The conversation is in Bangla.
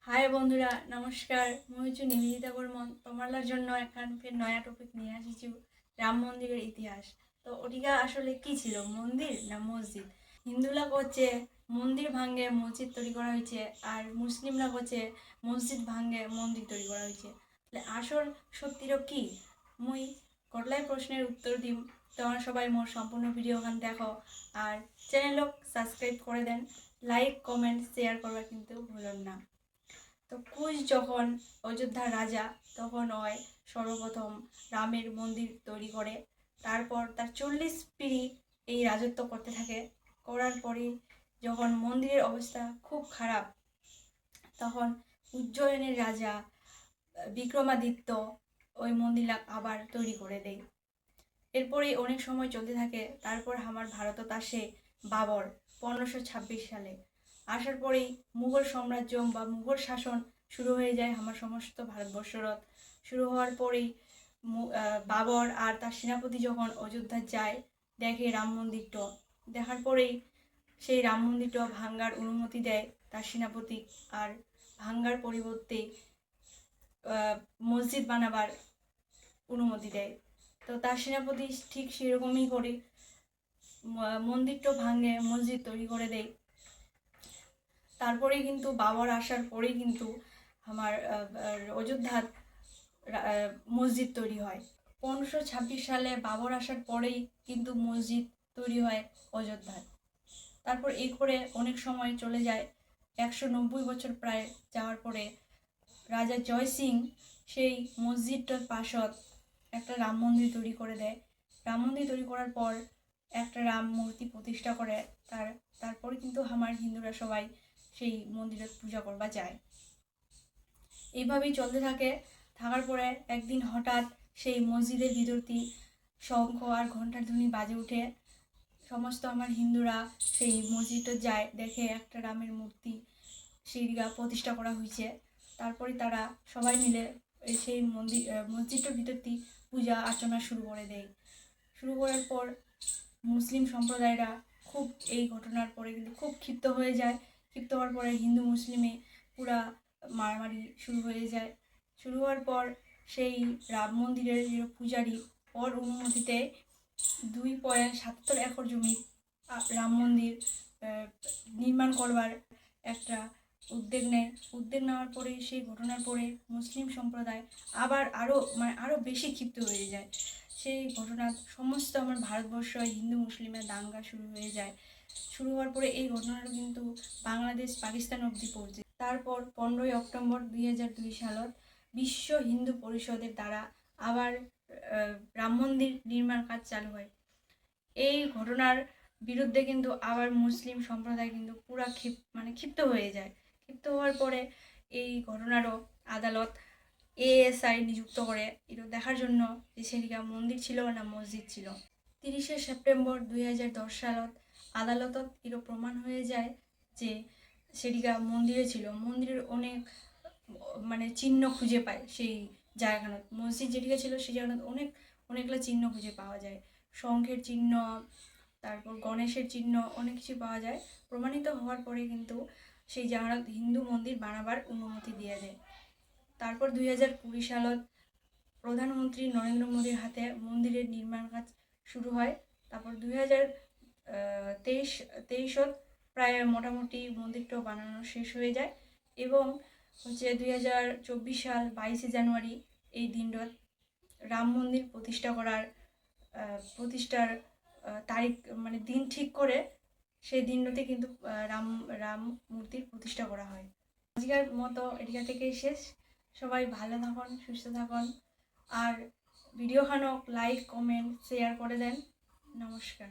হাই বন্ধুরা, নমস্কার। মুই হচ্ছে নিবেদিতা বর্মন। তোমার জন্য এখন ফের নয়া টপিক নিয়ে আসিছি, রাম মন্দিরের ইতিহাস। তো ওটিকা আসলে কি ছিল, মন্দির না মসজিদ? হিন্দুরা করছে মন্দির ভাঙ্গে মসজিদ তৈরি করা হয়েছে, আর মুসলিমরা করছে মসজিদ ভাঙ্গে মন্দির তৈরি করা হয়েছে। তাহলে আসল সত্যিটা কি? মুই কটলাই প্রশ্নের উত্তর দিম। তোমরা সবাই মোর সম্পূর্ণ ভিডিও গান দেখো, আর চ্যানেলক সাবস্ক্রাইব করে দেন। লাইক কমেন্ট শেয়ার করবার কিন্তু ভুলেন না। তো কুশ যখন অযোধ্যার রাজা, তখন হয় সর্বপ্রথম রামের মন্দির তৈরি করে। তারপর তার 40 পিঁড়ি এই রাজত্ব করতে থাকে। করার পরে যখন মন্দিরের অবস্থা খুব খারাপ, তখন উজ্জয়িনীর রাজা বিক্রমাদিত্য ওই মন্দির আবার তৈরি করে দেয়। এরপরেই অনেক সময় চলতে থাকে। তারপর আমার ভারতত আসে বাবর 1526 সালে। আসার পরেই মুঘল সাম্রাজ্য বা মুঘল শাসন শুরু হয়ে যায় আমার সমস্ত ভারতবর্ষরত। শুরু হওয়ার পরেই বাবর আর তার সেনাপতি যখন অযোধ্যা যায়, দেখে রাম মন্দিরটা। দেখার পরেই সেই রাম মন্দিরটা ভাঙ্গার অনুমতি দেয় তার সেনাপতি, আর ভাঙ্গার পরিবর্তে মসজিদ বানাবার অনুমতি দেয়। তো তার সেনাপতি ঠিক সেরকমই করে মন্দিরটা ভাঙে মসজিদ তৈরি করে দেয়। তারপরেই কিন্তু বাবর আসার পরেই কিন্তু আমার অযোধ্যার মসজিদ তৈরি হয়। 1526 সালে বাবর আসার পরেই কিন্তু মসজিদ তৈরি হয় অযোধ্যায়। তারপর এই করে অনেক সময় চলে যায়, 190 বছর প্রায় যাওয়ার পরে রাজা জয় সিং সেই মসজিদটার পাশত একটা রাম মন্দির তৈরি করে দেয়। রাম মন্দির তৈরি করার পর একটা রাম মূর্তি প্রতিষ্ঠা করে। তারপরে কিন্তু আমার হিন্দুরা সবাই সেই মন্দিরে পূজা করবা যায়। এইভাবেই চলতে থাকে। থাকার পরে একদিন হঠাৎ সেই মসজিদের ভিতরটি শঙ্খ আর ঘণ্টার ধ্বনি বাজে উঠে। সমস্ত আমার হিন্দুরা সেই মসজিদটা যায়, দেখে একটা রামের মূর্তি সেইটা প্রতিষ্ঠা করা হয়েছে। তারপরে তারা সবাই মিলে সেই মসজিদটার ভিতরটি পূজা অর্চনা শুরু করে দেয়। শুরু করার পর মুসলিম সম্প্রদায়রা খুব এই ঘটনার পরে কিন্তু খুব ক্ষিপ্ত হয়ে যায়। ক্ষিপ্ত হওয়ার পরে হিন্দু মুসলিমে পুরা মারামারি শুরু হয়ে যায়। শুরু হওয়ার পর সেই রাম মন্দিরের যে পূজারী, ওর অনুমতিতে 2.77 একর জমি রাম মন্দির নির্মাণ করবার একটা উদ্যোগ নেওয়ার পরে সেই ঘটনার পরে মুসলিম সম্প্রদায় আবার আরও বেশি ক্ষিপ্ত হয়ে যায়। সেই ঘটনা সমস্ত আমার ভারতবর্ষ হিন্দু মুসলিমের দাঙ্গা শুরু হয়ে যায়। শুরু হওয়ার পরে এই ঘটনাটা কিন্তু বাংলাদেশ পাকিস্তান অবধি পৌঁছে। তারপর 15ই অক্টোবর 2002 সালত বিশ্ব হিন্দু পরিষদের দ্বারা আবার রাম মন্দির নির্মাণ কাজ চালু হয়। এই ঘটনার বিরুদ্ধে কিন্তু আবার মুসলিম সম্প্রদায় কিন্তু পুরা ক্ষিপ্ত হয়ে যায়। ক্ষিপ্ত হওয়ার পরে এই ঘটনারও আদালত এএসআই নিযুক্ত করে এটা দেখার জন্য যে সেদিকে মন্দির ছিল না মসজিদ ছিল। 30শে সেপ্টেম্বর 2010 সালত আদালতত এরও প্রমাণ হয়ে যায় যে সেদিকে মন্দিরে ছিল। মন্দিরের অনেক চিহ্ন খুঁজে পায় সেই জায়গাখানত। মসজিদ যেদিকে ছিল সেই জায়গাখানত অনেকগুলো চিহ্ন খুঁজে পাওয়া যায়। শঙ্খের চিহ্ন, তারপর গণেশের চিহ্ন, অনেক কিছু পাওয়া যায়। প্রমাণিত হওয়ার পরে কিন্তু সেই জায়গাটা হিন্দু মন্দির বানাবার অনুমতি দিয়ে দেয়। তারপর 2020 সালত প্রধানমন্ত্রী নরেন্দ্র মোদীর হাতে মন্দিরের নির্মাণ কাজ শুরু হয়। তারপর 2023 প্রায় মোটামুটি মন্দিরটাও বানানো শেষ হয়ে যায়। এবং হচ্ছে 2024 সাল 22শে জানুয়ারি এই দিনটাত রাম মন্দির প্রতিষ্ঠার তারিখ দিন ঠিক করে সেই দিনটাতে কিন্তু রাম মূর্তির প্রতিষ্ঠা করা হয়। আজকের মতো এদিকা থেকেই শেষ। সবাই ভালো থাকুন, সুস্থ থাকুন, আর ভিডিওখানক লাইক কমেন্ট শেয়ার করে দেন। নমস্কার।